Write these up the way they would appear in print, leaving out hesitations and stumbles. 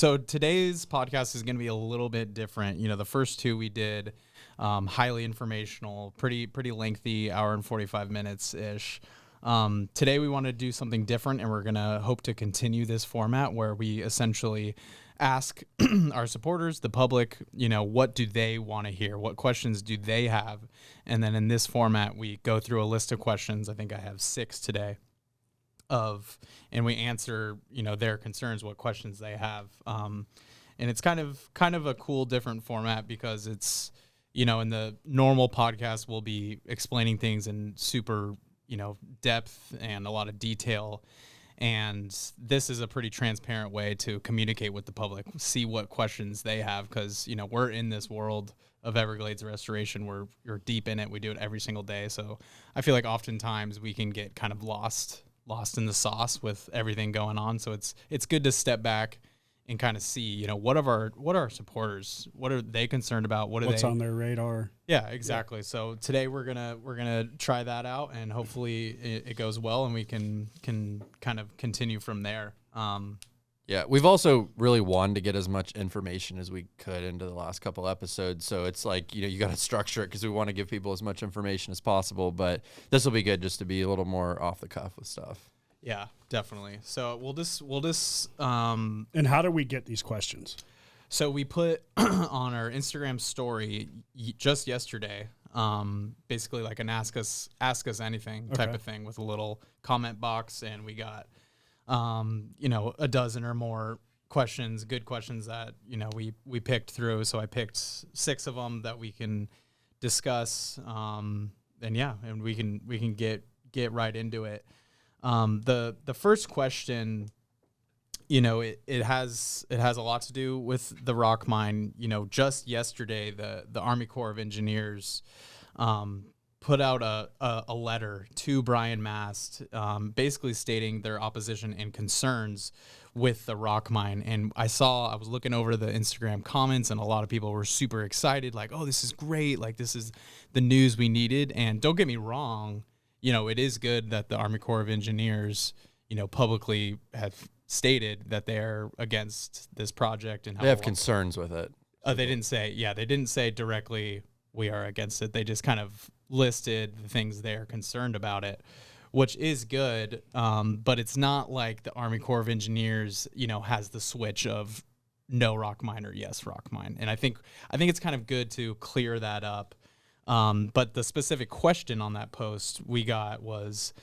So today's podcast is going to be a little bit different. The first two we did highly informational, pretty lengthy, hour and 45 minutes ish. Today we want to do something different, and we're going to hope to continue this format where we essentially ask our supporters, the public, what do they want to hear? What questions do they have? And then in this format, we go through a list of questions. I think I have 6 today. And we answer, their concerns, what questions they have. And it's kind of a cool, different format because it's, in the normal podcast, we'll be explaining things in super, depth and a lot of detail. And this is a pretty transparent way to communicate with the public, see what questions they have. Cause we're in this world of Everglades restoration. You're deep in it. We do it every single day. So I feel like oftentimes we can get kind of lost in the sauce with everything going on. So it's good to step back and kind of see, what are our supporters, what are they concerned about? What's on their radar? Yeah, exactly. Yeah. So today we're gonna try that out, and hopefully it goes well, and we can kind of continue from there. Yeah, we've also really wanted to get as much information as we could into the last couple episodes. So it's like, you got to structure it because we want to give people as much information as possible. But this will be good just to be a little more off the cuff with stuff. Yeah, definitely. So we'll just. And how do we get these questions? So we put on our Instagram story just yesterday, basically like an ask us anything type of thing with a little comment box, and we got a dozen or more questions, good questions that, we picked through. So I picked 6 of them that we can discuss. And we can get right into it. The first question, it has a lot to do with the rock mine. Just yesterday, the Army Corps of Engineers, put out a letter to Brian Mast, basically stating their opposition and concerns with the rock mine. And I was looking over the Instagram comments, and a lot of people were super excited, like, oh, this is great. Like, this is the news we needed. And don't get me wrong, it is good that the Army Corps of Engineers, publicly have stated that they're against this project. And how they have concerns with it. They didn't say directly we are against it. They just kind of listed the things they're concerned about it, which is good. But it's not like the Army Corps of Engineers, has the switch of no rock mine or yes rock mine. And I think it's kind of good to clear that up. But the specific question on that post we got was,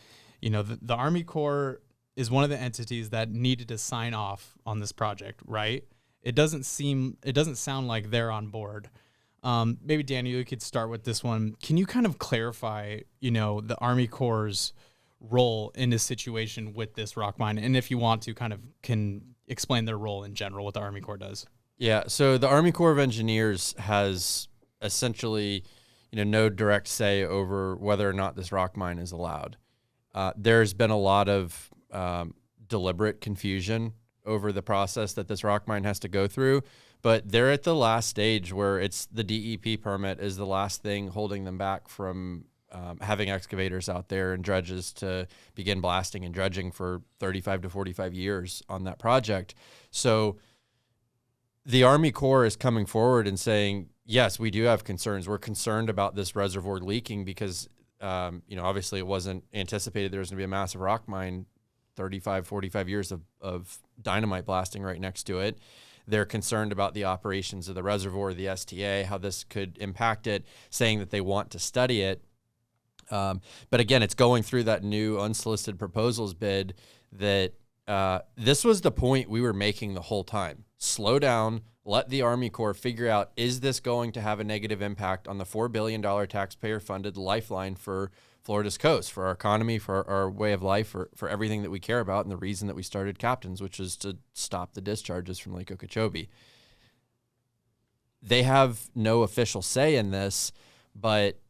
the Army Corps is one of the entities that needed to sign off on this project, right? It doesn't sound like they're on board. Maybe Daniel, you could start with this one. Can you kind of clarify, the Army Corps' role in this situation with this rock mine? And if you want to, can explain their role in general, what the Army Corps does. Yeah, so the Army Corps of Engineers has essentially, no direct say over whether or not this rock mine is allowed. There's been a lot of deliberate confusion over the process that this rock mine has to go through. But they're at the last stage where it's the DEP permit is the last thing holding them back from having excavators out there and dredges to begin blasting and dredging for 35 to 45 years on that project. So the Army Corps is coming forward and saying, yes, we do have concerns. We're concerned about this reservoir leaking because, obviously it wasn't anticipated there was going to be a massive rock mine, 35, 45 years of dynamite blasting right next to it. They're concerned about the operations of the reservoir, the STA, how this could impact it, saying that they want to study it. But again, it's going through that new unsolicited proposals bid that this was the point we were making the whole time. Slow down, let the Army Corps figure out, is this going to have a negative impact on the $4 billion taxpayer-funded lifeline for Florida's coast, for our economy, for our way of life, for everything that we care about, and the reason that we started Captains, which is to stop the discharges from Lake Okeechobee. They have no official say in this, but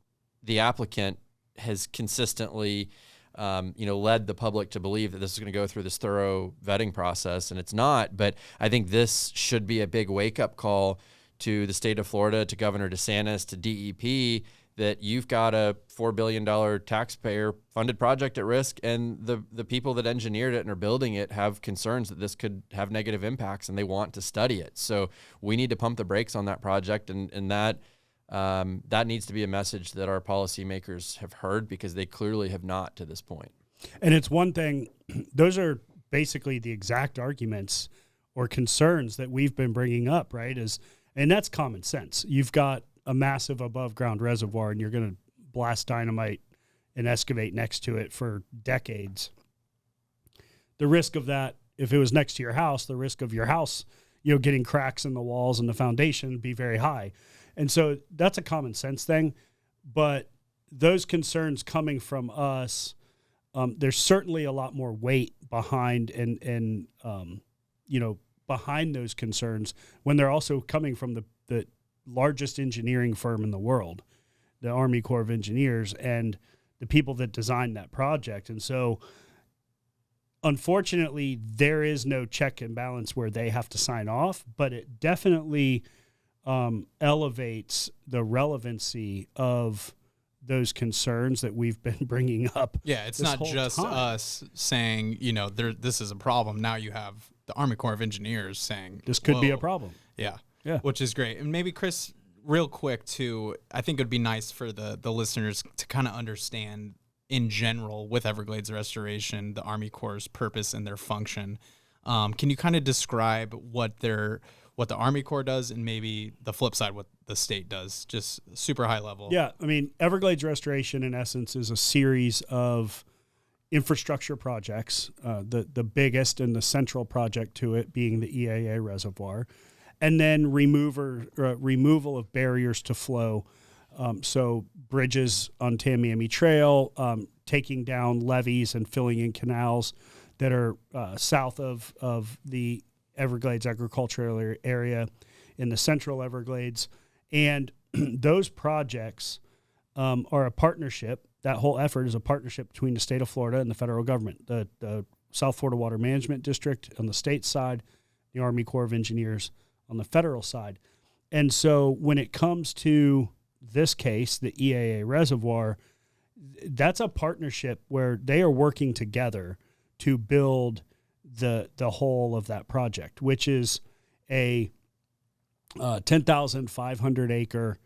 the applicant has consistently led the public to believe that this is going to go through this thorough vetting process, and it's not. But I think this should be a big wake-up call to the state of Florida, to Governor DeSantis, to DEP, that you've got a $4 billion taxpayer funded project at risk, and the people that engineered it and are building it have concerns that this could have negative impacts, and they want to study it. So we need to pump the brakes on that project, and that needs to be a message that our policymakers have heard, because they clearly have not to this point. And it's one thing, those are basically the exact arguments or concerns that we've been bringing up, right? And that's common sense. You've got a massive above ground reservoir and you're going to blast dynamite and excavate next to it for decades. The risk of that, if it was next to your house, the risk of your house, getting cracks in the walls and the foundation would be very high. And so that's a common sense thing. But those concerns coming from us, there's certainly a lot more weight behind and behind those concerns when they're also coming from the largest engineering firm in the world, the Army Corps of Engineers, and the people that designed that project. And so, unfortunately, there is no check and balance where they have to sign off, but it definitely elevates the relevancy of those concerns that we've been bringing up. Yeah, it's not just us saying, this is a problem. Now you have the Army Corps of Engineers saying this could be a problem. Yeah. Yeah. Which is great. And maybe, Chris, real quick, too, I think it would be nice for the listeners to kind of understand, in general, with Everglades restoration, the Army Corps' purpose and their function. Can you kind of describe what the Army Corps does, and maybe the flip side, what the state does, just super high level? Yeah. I mean, Everglades restoration, in essence, is a series of infrastructure projects, the biggest and the central project to it being the EAA reservoir, and then removal of barriers to flow. So bridges on Tamiami Trail, taking down levees and filling in canals that are south of the Everglades agricultural area in the central Everglades. And those projects are a partnership. That whole effort is a partnership between the state of Florida and the federal government, the South Florida Water Management District on the state side, the Army Corps of Engineers on the federal side. And so when it comes to this case, the EAA reservoir, that's a partnership where they are working together to build the whole of that project, which is a 10,500 acre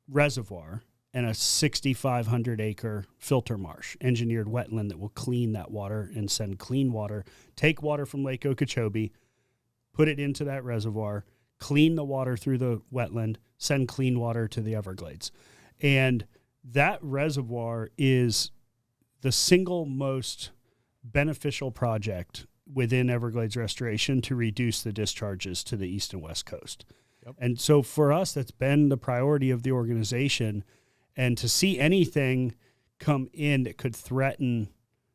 reservoir and a 6,500 acre filter marsh, engineered wetland that will clean that water and send clean water, take water from Lake Okeechobee, put it into that reservoir, clean the water through the wetland, send clean water to the Everglades. And that reservoir is the single most beneficial project within Everglades restoration to reduce the discharges to the east and west coast. Yep. And so for us, that's been the priority of the organization. And to see anything come in that could threaten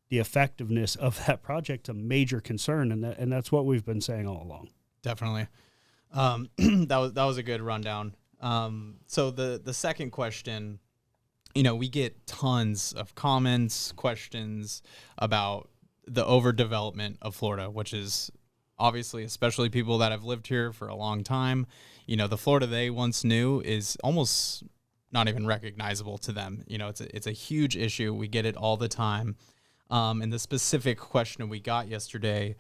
the effectiveness of that project, a major concern, and that's what we've been saying all along. Definitely. That was a good rundown. So the second question, we get tons of comments, questions about the overdevelopment of Florida, which is obviously, especially people that have lived here for a long time, the Florida they once knew is almost not even recognizable to them. It's a huge issue. We get it all the time. And the specific question we got yesterday,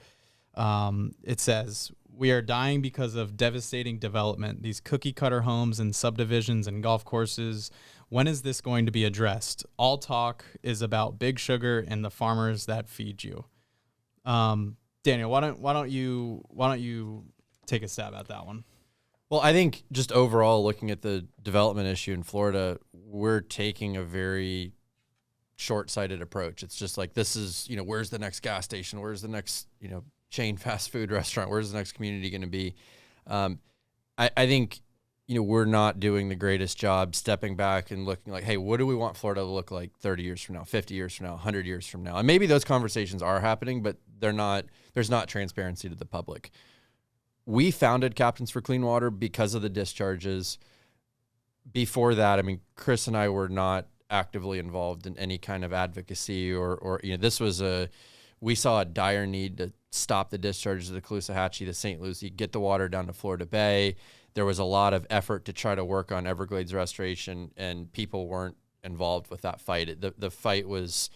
it says, "We are dying because of devastating development, these cookie cutter homes and subdivisions and golf courses. When is this going to be addressed? All talk is about big sugar and the farmers that feed you." Daniel, why don't you take a stab at that one? Well, I think just overall looking at the development issue in Florida, we're taking a very short-sighted approach. It's just like, this is, where's the next gas station? Where's the next, chain fast food restaurant? Where's the next community going to be? I think, we're not doing the greatest job stepping back and looking like, hey, what do we want Florida to look like 30 years from now, 50 years from now, 100 years from now? And maybe those conversations are happening, but there's not transparency to the public. We founded Captains for Clean Water because of the discharges. Before that, Chris and I were not actively involved in any kind of advocacy or this was we saw a dire need to stop the discharges of the Caloosahatchee, the St. Lucie, get the water down to Florida Bay. There was a lot of effort to try to work on Everglades restoration, and people weren't involved with that fight. The fight was,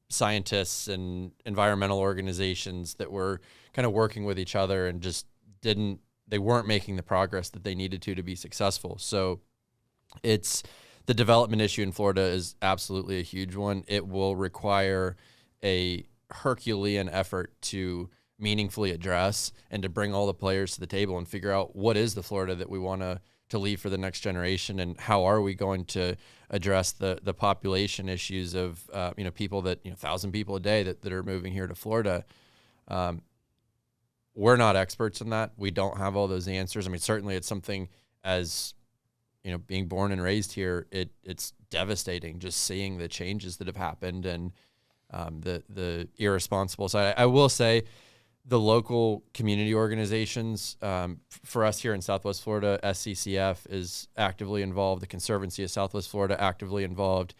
scientists and environmental organizations that were kind of working with each other and just they weren't making the progress that they needed to be successful. So the development issue in Florida is absolutely a huge one. It will require a Herculean effort to meaningfully address and to bring all the players to the table and figure out what is the Florida that we want to leave for the next generation, and how are we going to address the population issues of people that 1,000 people a day that are moving here to Florida. We're not experts in that. We don't have all those answers. I mean, certainly it's something, as being born and raised here, it's devastating just seeing the changes that have happened and the irresponsible side. I will say the local community organizations, for us here in Southwest Florida, SCCF is actively involved. The Conservancy of Southwest Florida actively involved.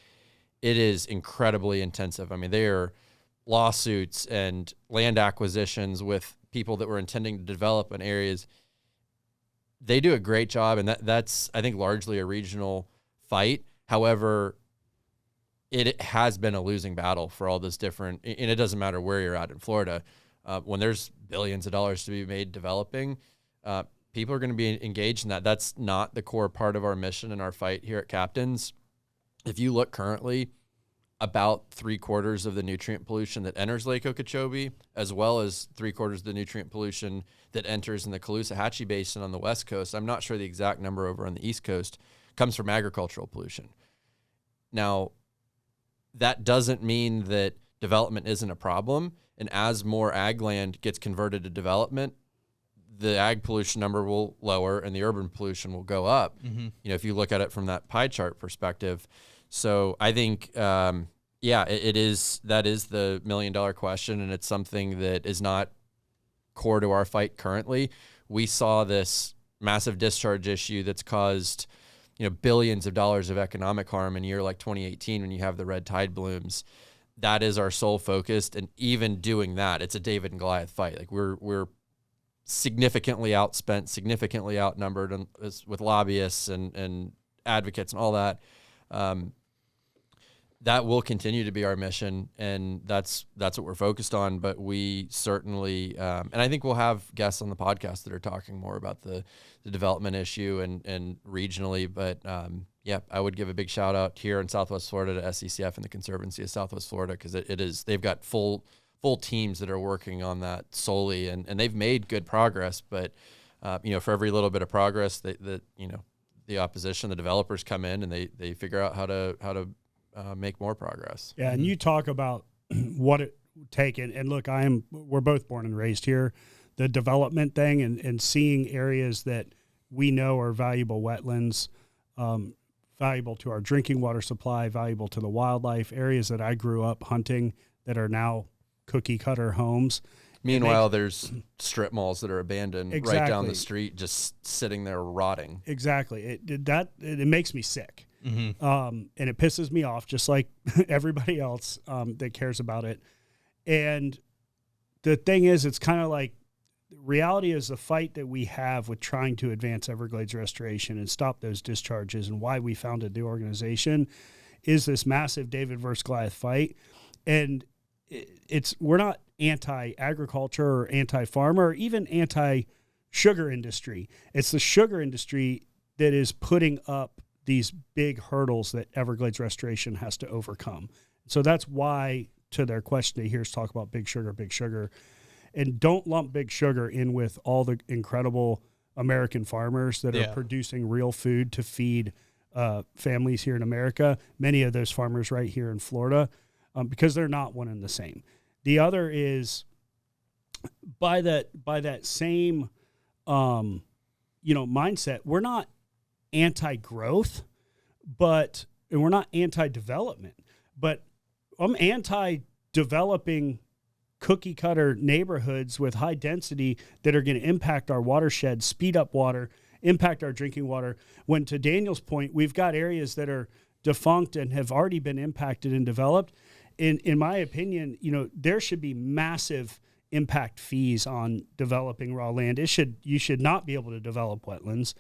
It is incredibly intensive. I mean, they are lawsuits and land acquisitions with people that were intending to develop in areas. They do a great job, and that's I think largely a regional fight. However, it has been a losing battle for all this different, and it doesn't matter where you're at in Florida. When there's billions of dollars to be made developing, people are going to be engaged in that. That's not the core part of our mission and our fight here at Captain's. If you look currently, about 3/4 of the nutrient pollution that enters Lake Okeechobee, as well as 3/4 of the nutrient pollution that enters in the Caloosahatchee Basin on the West Coast, I'm not sure the exact number over on the East Coast, comes from agricultural pollution. Now, that doesn't mean that development isn't a problem. And as more ag land gets converted to development, the ag pollution number will lower and the urban pollution will go up. Mm-hmm. If you look at it from that pie chart perspective. So I think, that is the $1 million question, and it's something that is not core to our fight currently. We saw this massive discharge issue that's caused, billions of dollars of economic harm in a year like 2018 when you have the red tide blooms. That is our sole focus, and even doing that, it's a David and Goliath fight. Like we're significantly outspent, significantly outnumbered with lobbyists and advocates and all that. That will continue to be our mission, and that's what we're focused on. But we certainly, and I think we'll have guests on the podcast that are talking more about the development issue and regionally. But I would give a big shout out here in Southwest Florida to SCCF and the Conservancy of Southwest Florida, because they've got full teams that are working on that solely, and they've made good progress. But for every little bit of progress, the opposition, the developers come in and they figure out how to make more progress. Yeah, and you talk about what it taken, and look, we're both born and raised here. The development thing and seeing areas that we know are valuable wetlands, valuable to our drinking water supply, valuable to the wildlife, areas that I grew up hunting that are now cookie cutter homes. Meanwhile, there's strip malls that are abandoned exactly. right down the street, just sitting there rotting. Exactly. It makes me sick. Mm-hmm. And it pisses me off, just like everybody else that cares about it. And the thing is, it's kind of like, reality is the fight that we have with trying to advance Everglades restoration and stop those discharges, and why we founded the organization is this massive David versus Goliath fight. And we're not anti-agriculture or anti-farmer or even anti-sugar industry. It's the sugar industry that is putting up these big hurdles that Everglades restoration has to overcome. So that's why, to their question, they hear us talk about big sugar. And don't lump big sugar in with all the incredible American farmers that are producing real food to feed families here in America. Many of those farmers right here in Florida, because they're not one and the same. The other is by that same mindset, we're not anti-growth, and we're not anti-development, but I'm anti-developing cookie cutter neighborhoods with high density that are going to impact our watershed, speed up water, impact our drinking water. When, to Daniel's point, we've got areas that are defunct and have already been impacted and developed. in my opinion, there should be massive impact fees on developing raw land. You should not be able to develop wetlands.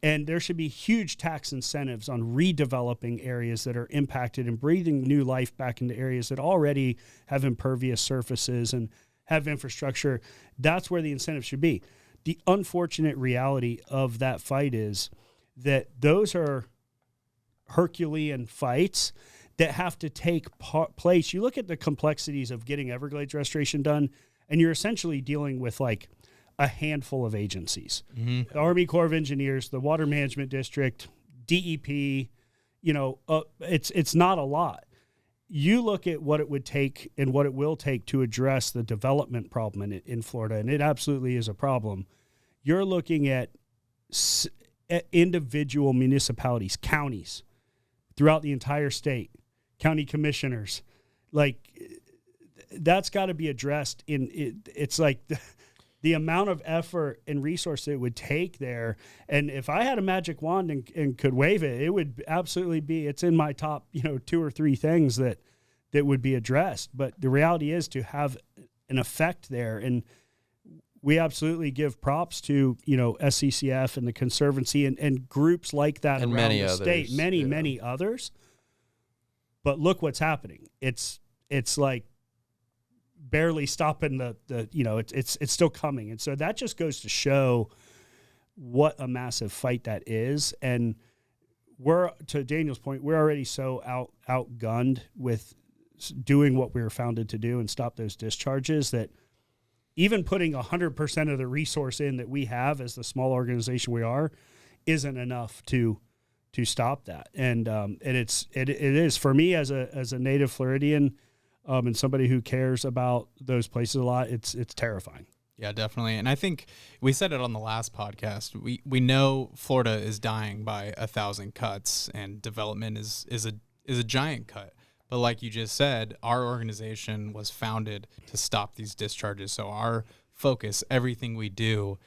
And there should be huge tax incentives on redeveloping areas that are impacted and breathing new life back into areas that already have impervious surfaces and have infrastructure. That's where the incentive should be. The unfortunate reality of that fight is that those are Herculean fights that have to take place. You look at the complexities of getting Everglades restoration done, and you're essentially dealing with like a handful of agencies. Mm-hmm. The Army Corps of Engineers, the Water Management District, DEP, it's not a lot. You look at what it would take and what it will take to address the development problem in Florida, and it absolutely is a problem. You're looking at individual municipalities, counties throughout the entire state, county commissioners. Like, that's got to be addressed it's like the amount of effort and resource it would take there. And if I had a magic wand and could wave it, it would absolutely be, it's in my top, 2 or 3 things that would be addressed. But the reality is to have an effect there. And we absolutely give props to, SCCF and the Conservancy and groups like that and around many the others. State, many others. But look what's happening. It's like barely stopping it's still coming. And so that just goes to show what a massive fight that is. And to Daniel's point, we're already so outgunned with doing what we were founded to do and stop those discharges that even putting 100% of the resource in that we have as the small organization we are isn't enough to stop that. And it is for me as a native Floridian, and somebody who cares about those places a lot, it's terrifying. Yeah, definitely. And I think we said it on the last podcast. We know Florida is dying by 1,000 cuts, and development is a giant cut. But like you just said, our organization was founded to stop these discharges. So our focus, everything we do,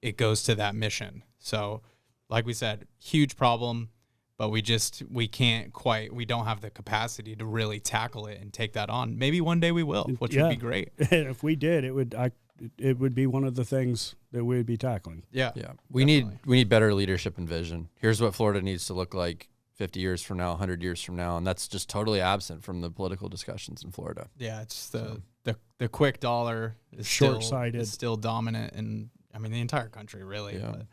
it goes to that mission. So like we said, huge problem. But we don't have the capacity to really tackle it and take that on. Maybe one day we will, which would be great. And if we did, it would be one of the things that we would be tackling. Yeah. We need better leadership and vision. Here's what Florida needs to look like 50 years from now, 100 years from now, and that's just totally absent from the political discussions in Florida. Yeah, it's the quick dollar is short-sighted, still dominant, and I mean the entire country really. Yeah. But.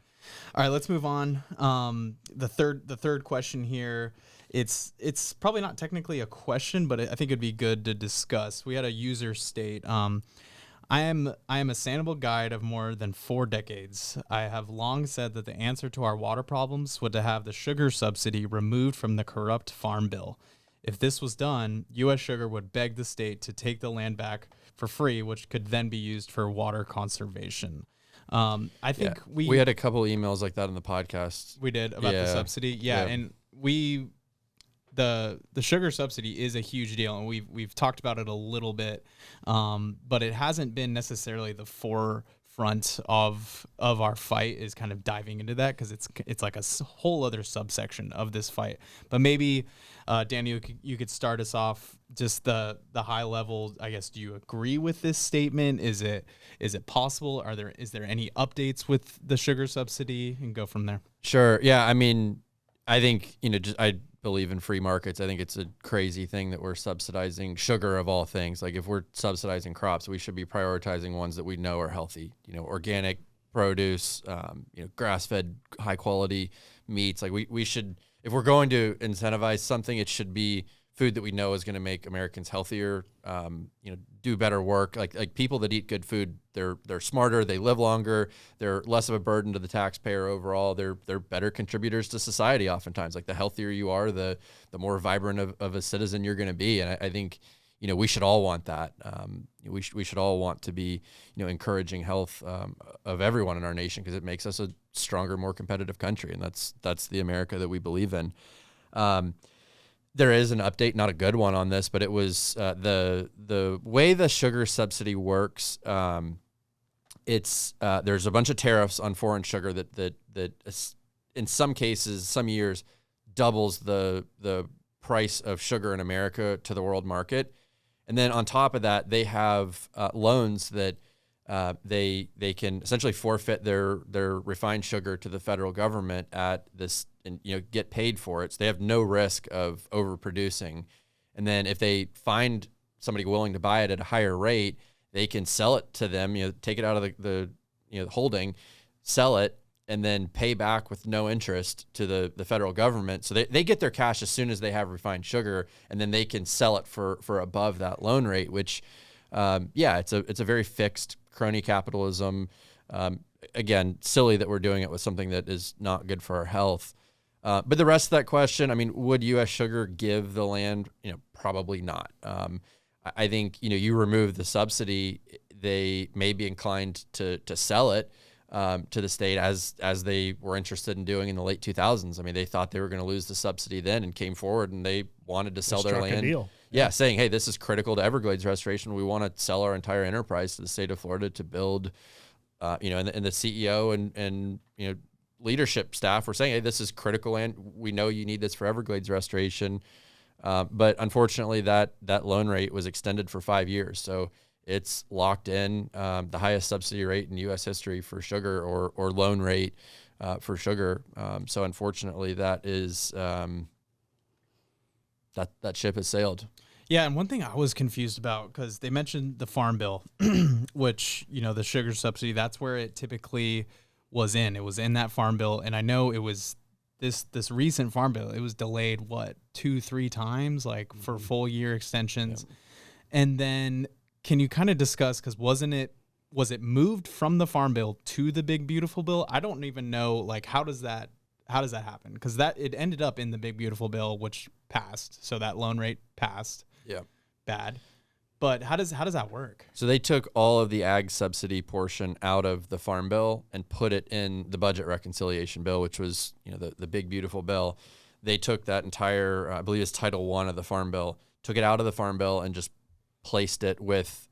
All right, let's move on. The third question here, it's probably not technically a question, but I think it'd be good to discuss. We had a user state. I am a Sanibel guide of more than 4 decades. I have long said that the answer to our water problems would to have the sugar subsidy removed from the corrupt farm bill. If this was done, U.S. Sugar would beg the state to take the land back for free, which could then be used for water conservation. I think we had a couple emails like that in the podcast. We did about the subsidy. Yeah. And the sugar subsidy is a huge deal, and we've talked about it a little bit. But it hasn't been necessarily the forefront of our fight is kind of diving into that, because it's like a whole other subsection of this fight. But maybe Daniel, you could start us off just the high level. I guess, do you agree with this statement? Is it possible? Is there any updates with the sugar subsidy, and go from there? Sure. Yeah. I mean, I think, I believe in free markets. I think it's a crazy thing that we're subsidizing sugar of all things. Like, if we're subsidizing crops, we should be prioritizing ones that we know are healthy, organic produce, grass-fed, high quality meats. Like, we should, if we're going to incentivize something, it should be food that we know is going to make Americans healthier, do better work. Like people that eat good food, they're smarter, they live longer, they're less of a burden to the taxpayer overall. They're better contributors to society oftentimes. Like, the healthier you are, the more vibrant of a citizen you're going to be. And I think, we should all want that. We should all want to be, encouraging health of everyone in our nation, because it makes us a stronger, more competitive country. And that's the America that we believe in. There is an update, not a good one on this, but it was the way the sugar subsidy works. There's a bunch of tariffs on foreign sugar that in some cases, some years, doubles the price of sugar in America to the world market. And then on top of that, they have loans that they can essentially forfeit their refined sugar to the federal government at this, and get paid for it. So they have no risk of overproducing. And then if they find somebody willing to buy it at a higher rate, they can sell it to them. Take it out of the holding, sell it, and then pay back with no interest to the federal government. So they get their cash as soon as they have refined sugar, and then they can sell it for above that loan rate, which, it's a very fixed crony capitalism. Again, silly that we're doing it with something that is not good for our health. But the rest of that question, I mean, would U.S. Sugar give the land? Probably not. I think, you remove the subsidy, they may be inclined to sell it to the state as they were interested in doing in the late 2000s. I mean, they thought they were going to lose the subsidy then and came forward and they wanted to sell their land. Deal. Yeah, saying, hey, this is critical to Everglades restoration. We want to sell our entire enterprise to the state of Florida to build, and the CEO and leadership staff were saying, hey, this is critical land. We know you need this for Everglades restoration. But unfortunately, that loan rate was extended for 5 years. So it's locked in, the highest subsidy rate in U.S. history for sugar, or loan rate for sugar. So unfortunately, that is that ship has sailed. Yeah, and one thing I was confused about, because they mentioned the Farm Bill, which, the sugar subsidy, that's where it typically was in. It was in that Farm Bill, and I know it was this recent Farm Bill, it was delayed, 2-3 times, for full year extensions. Yep. And then can you kind of discuss, because was it moved from the Farm Bill to the Big Beautiful Bill? I don't even know, how does that happen? Because it ended up in the Big Beautiful Bill, which passed, so that loan rate passed. Yeah. Bad. But how does that work? So they took all of the ag subsidy portion out of the Farm Bill and put it in the Budget Reconciliation Bill, which was the Big Beautiful Bill. They took that entire, I believe it's Title I of the Farm Bill, took it out of the Farm Bill and just placed it with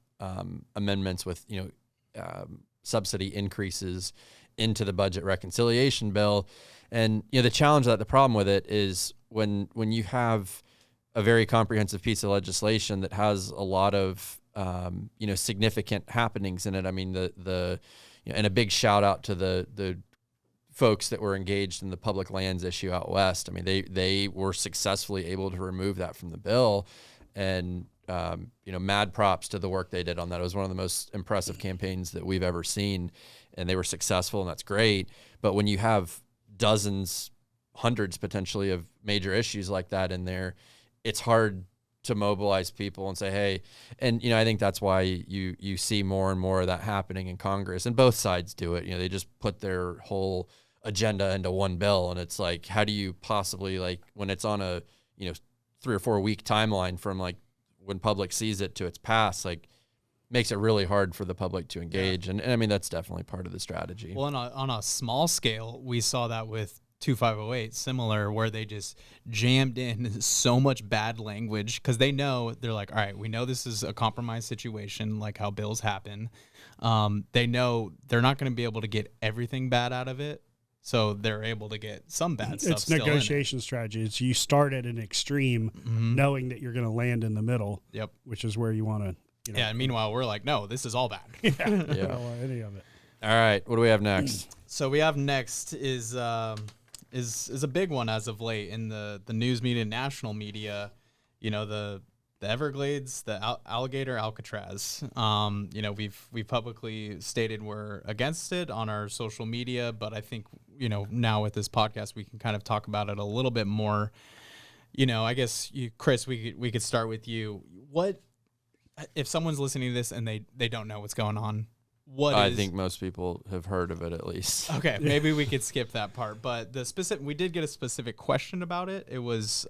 amendments with subsidy increases into the Budget Reconciliation Bill. And the challenge, the problem with it is when you have a very comprehensive piece of legislation that has a lot of significant happenings in it. I mean, and a big shout out to the folks that were engaged in the public lands issue out west. I mean, they were successfully able to remove that from the bill, and mad props to the work they did on that. It was one of the most impressive campaigns that we've ever seen, and they were successful, and that's great. But when you have dozens, hundreds potentially of major issues like that in there, it's hard to mobilize people and say, hey, and, I think that's why you see more and more of that happening in Congress, and both sides do it. They just put their whole agenda into one bill. And it's like, how do you possibly, when it's on a, 3 or 4 week timeline from when public sees it to its pass, makes it really hard for the public to engage. Yeah. And I mean, that's definitely part of the strategy. Well, on a small scale, we saw that with 2508, similar, where they just jammed in so much bad language, because they're like, all right, we know this is a compromise situation, like how bills happen. They know they're not going to be able to get everything bad out of it, so they're able to get some bad stuff. It's negotiation strategy. It's you start at an extreme, knowing that you're going to land in the middle. Yep, which is where you want to. Yeah, and meanwhile we're like, no, this is all bad. Yeah. I don't want any of it. All right, what do we have next? So we have next is a big one as of late in the news media, national media. The Everglades, the Alligator Alcatraz. We've publicly stated we're against it on our social media, but I think now with this podcast we can kind of talk about it a little bit more. I guess Chris, we could start with you. What if someone's listening to this and they don't know what's going on? I think most people have heard of it at least. Okay, maybe we could skip that part. But we did get a specific question about it. It was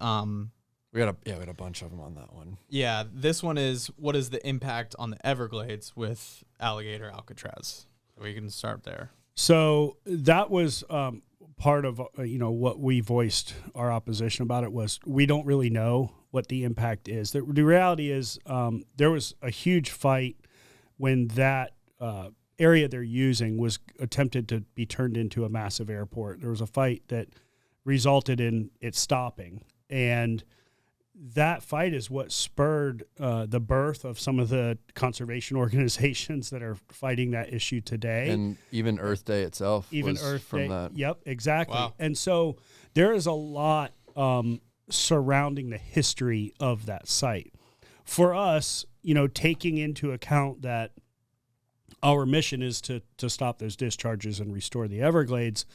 we had a bunch of them on that one. Yeah, this one is, what is the impact on the Everglades with Alligator Alcatraz? We can start there. So that was part of what we voiced our opposition about. It was we don't really know what the impact is. The reality is there was a huge fight when that area they're using was attempted to be turned into a massive airport. There was a fight that resulted in it stopping, and that fight is what spurred the birth of some of the conservation organizations that are fighting that issue today. And even Earth Day itself was Earth from Day. that. Yep, exactly. Wow. And so there is a lot surrounding the history of that site. For us, taking into account that our mission is to stop those discharges and restore the Everglades,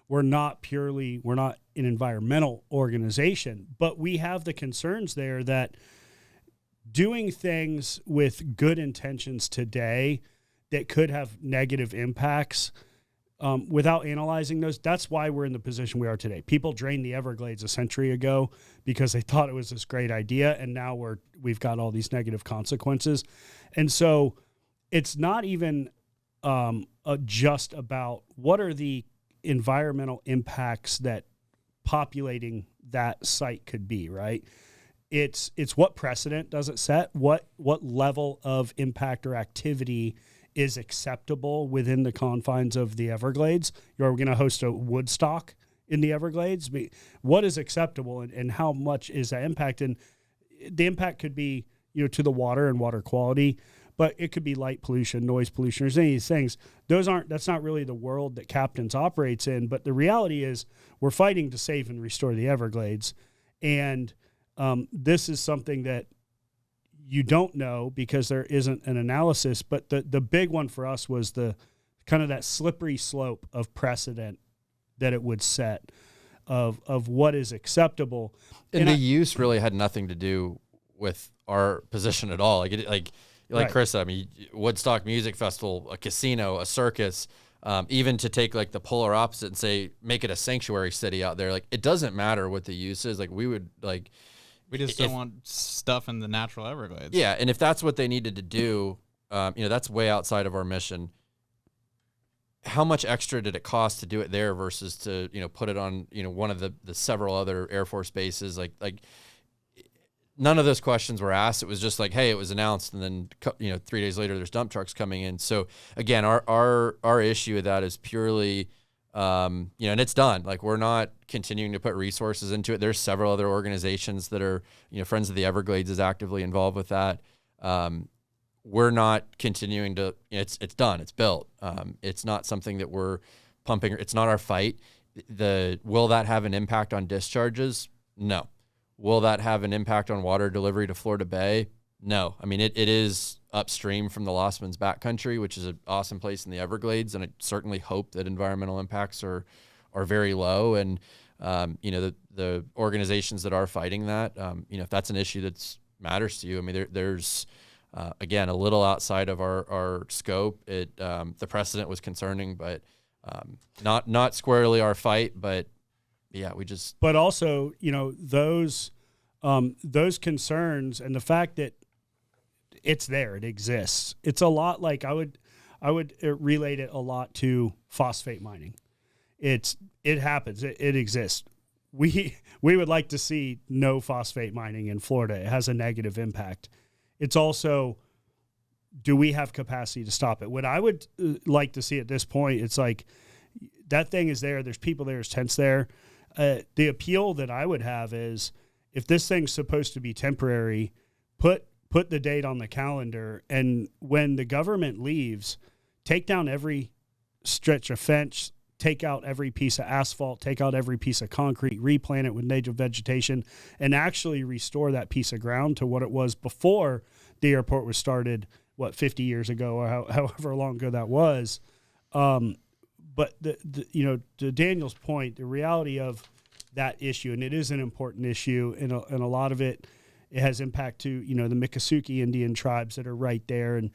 we're not an environmental organization, but we have the concerns there that doing things with good intentions today that could have negative impacts without analyzing those. That's why we're in the position we are today. People drained the Everglades a century ago because they thought it was this great idea, and now we've got all these negative consequences. And so it's not even just about what are the environmental impacts that populating that site could be, right? It's what precedent does it set? What level of impact or activity is acceptable within the confines of the Everglades? You're going to host a Woodstock in the Everglades. What is acceptable and how much is that impact? And the impact could be, to the water and water quality, but it could be light pollution, noise pollution, there's any of these things. That's not really the world that Captains operates in. But the reality is we're fighting to save and restore the Everglades. And this is something that you don't know because there isn't an analysis. But the big one for us was the kind of that slippery slope of precedent that it would set of what is acceptable. And the use really had nothing to do with our position at all. Like Right. Chris said, I mean, Woodstock Music Festival, a casino, a circus, even to take like the polar opposite and say, make it a sanctuary city out there. Like, it doesn't matter what the use is. Like, we just don't want stuff in the natural Everglades. Yeah. And if that's what they needed to do, that's way outside of our mission. How much extra did it cost to do it there versus to, put it on, one of the several other Air Force bases? Like, none of those questions were asked. It was just like, hey, it was announced, and then 3 days later, there's dump trucks coming in. So again, our issue with that is purely, and it's done. Like, we're not continuing to put resources into it. There's several other organizations that are, Friends of the Everglades is actively involved with that. We're not continuing to. It's done. It's built. It's not something that we're pumping. It's not our fight. Will that have an impact on discharges? No. Will that have an impact on water delivery to Florida Bay? No. I mean, it is upstream from the Lossman's backcountry, which is an awesome place in the Everglades, and I certainly hope that environmental impacts are very low. And the organizations that are fighting that, if that's an issue that matters to you, I mean, there's again, a little outside of our scope. The precedent was concerning, but not squarely our fight, but. Yeah, But also, those concerns and the fact that it's there, it exists. It's a lot like I would relate it a lot to phosphate mining. It happens. It exists. We would like to see no phosphate mining in Florida. It has a negative impact. It's also, do we have capacity to stop it? What I would like to see at this point, it's like that thing is there. There's people there. There's tents there. The appeal that I would have is if this thing's supposed to be temporary, put the date on the calendar, and when the government leaves, take down every stretch of fence, take out every piece of asphalt, take out every piece of concrete, replant it with native vegetation, and actually restore that piece of ground to what it was before the airport was started, 50 years ago or however long ago that was. But to Daniel's point, the reality of that issue, and it is an important issue, and a lot of it has impact to the Miccosukee Indian tribes that are right there, and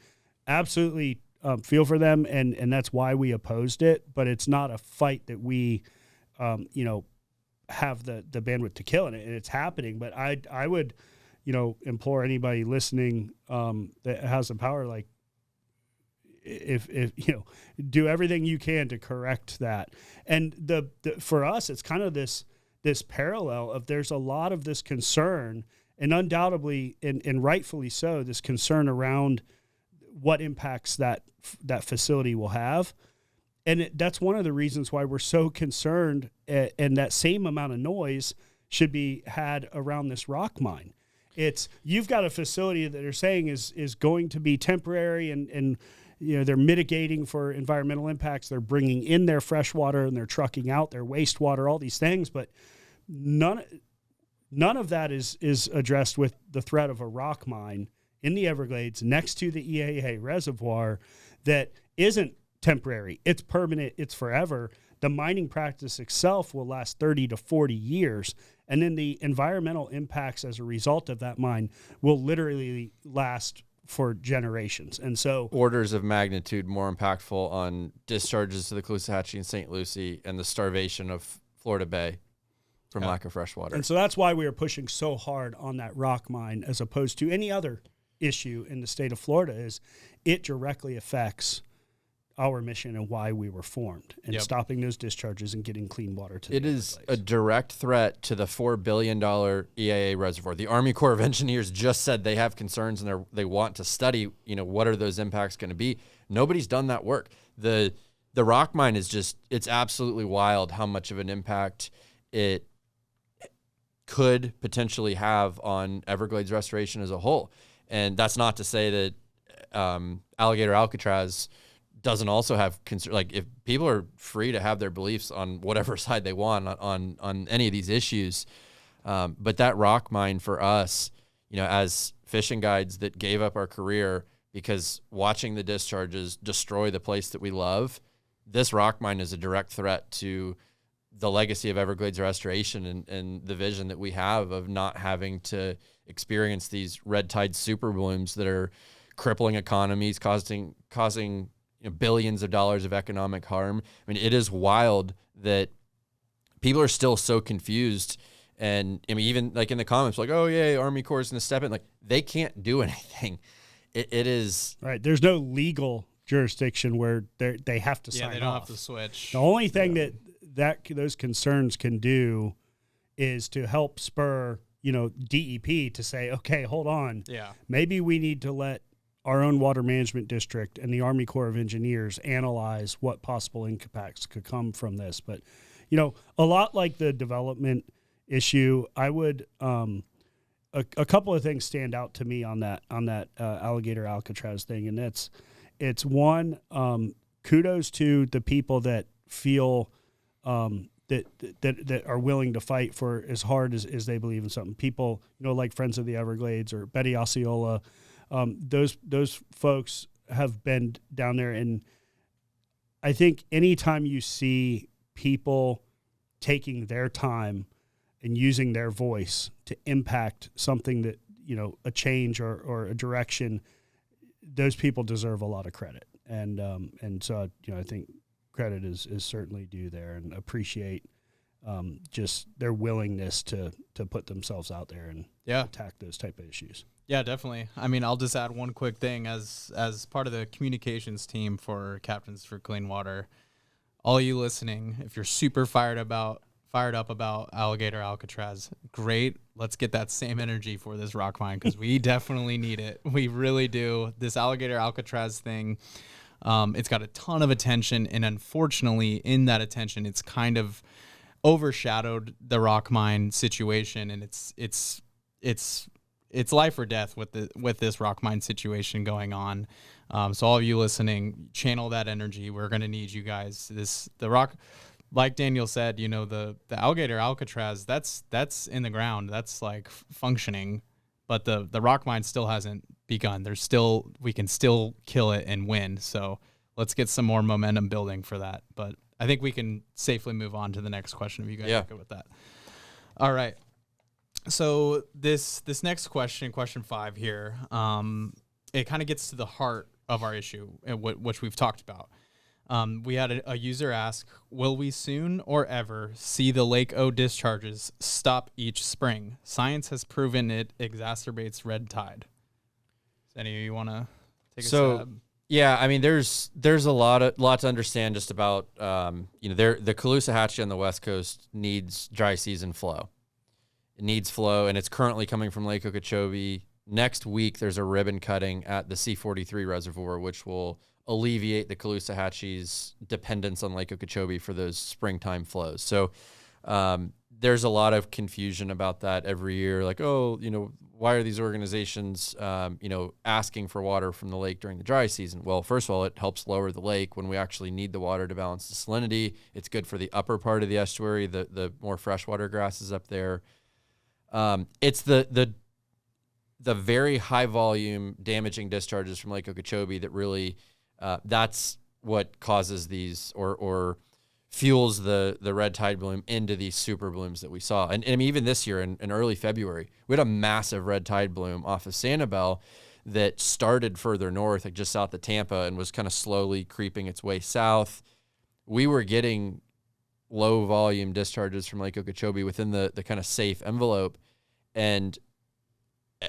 absolutely feel for them, and that's why we opposed it. But it's not a fight that we, have the bandwidth to kill in it, and it's happening. But I would, implore anybody listening that has the power, like, if do everything you can to correct that. And the for us, it's kind of this parallel of there's a lot of this concern, and undoubtedly and rightfully so, this concern around what impacts that facility will have. And that's one of the reasons why we're so concerned, and that same amount of noise should be had around this rock mine. You've got a facility that they're saying is going to be temporary, and they're mitigating for environmental impacts. They're bringing in their fresh water and they're trucking out their wastewater, all these things, but none of that is addressed with the threat of a rock mine in the Everglades next to the EAA reservoir that isn't temporary. It's permanent. It's forever. The mining practice itself will last 30 to 40 years. And then the environmental impacts as a result of that mine will literally last for generations. And so orders of magnitude more impactful on discharges to the Caloosahatchee and St. Lucie and the starvation of Florida Bay from lack of fresh water. And so that's why we are pushing so hard on that rock mine as opposed to any other issue in the state of Florida. Is it directly affects our mission and why we were formed, and stopping those discharges and getting clean water to the Everglades. It is a direct threat to the $4 billion EAA reservoir. The Army Corps of Engineers just said they have concerns and they want to study, what are those impacts going to be. Nobody's done that work. The rock mine is it's absolutely wild how much of an impact it could potentially have on Everglades restoration as a whole. And that's not to say that Alligator Alcatraz doesn't also have concern. Like, if people are free to have their beliefs on whatever side they want on any of these issues, but that rock mine for us, as fishing guides that gave up our career because watching the discharges destroy the place that we love, this rock mine is a direct threat to the legacy of Everglades restoration and the vision that we have of not having to experience these red tide super blooms that are crippling economies, causing billions of dollars of economic harm. I mean, it is wild that people are still so confused. And I mean, even like in the comments, like, oh yeah, Army Corps is going to step in. Like, they can't do anything. It is right. There's no legal jurisdiction where they have to sign off. Yeah, they don't have to switch. The only thing that those concerns can do is to help spur, DEP to say, okay, hold on. Yeah. Maybe we need to let our own water management district and the Army Corps of Engineers analyze what possible impacts could come from this. But, a lot like the development issue, I would, a couple of things stand out to me on that Alligator Alcatraz thing. And it's one, kudos to the people that feel, that are willing to fight for as hard as they believe in something. People, like Friends of the Everglades or Betty Osceola, those folks have been down there. And I think anytime you see people taking their time and using their voice to impact something that, a change or a direction, those people deserve a lot of credit. And so, I think credit is certainly due there, and appreciate just their willingness to put themselves out there and attack those type of issues. Yeah, definitely. I mean, I'll just add one quick thing as part of the communications team for Captains for Clean Water. All you listening, if you're super fired up about Alligator Alcatraz, great. Let's get that same energy for this rock mine, because we definitely need it. We really do. This Alligator Alcatraz thing, it's got a ton of attention, and unfortunately, in that attention, it's kind of overshadowed the rock mine situation, and it's life or death with this rock mine situation going on. So all of you listening, channel that energy. We're going to need you guys. The rock, like Daniel said, the Alligator Alcatraz, that's in the ground. That's like functioning, but the rock mine still hasn't begun. We can still kill it and win. So let's get some more momentum building for that. But I think we can safely move on to the next question if you guys are good with that. All right. So this next question 5 here, it kind of gets to the heart of our issue, which we've talked about. We had a user ask, will we soon or ever see the Lake O discharges stop each spring? Science has proven it exacerbates red tide. Does any of you want to take a stab? Yeah, I mean, there's a lot to understand just about, the Caloosahatchee on the West Coast needs dry season flow. It needs flow, and it's currently coming from Lake Okeechobee. Next week, there's a ribbon cutting at the C-43 reservoir, which will alleviate the Caloosahatchee's dependence on Lake Okeechobee for those springtime flows. So there's a lot of confusion about that every year. Like, oh, why are these organizations, asking for water from the lake during the dry season? Well, first of all, it helps lower the lake when we actually need the water to balance the salinity. It's good for the upper part of the estuary, the more freshwater grasses up there. It's the very high volume damaging discharges from Lake Okeechobee that really, that's what causes these or fuels the red tide bloom into these super blooms that we saw. And I mean, even this year in early February, we had a massive red tide bloom off of Sanibel that started further north, like just south of Tampa, and was kind of slowly creeping its way south. We were getting low volume discharges from Lake Okeechobee within the kind of safe envelope. And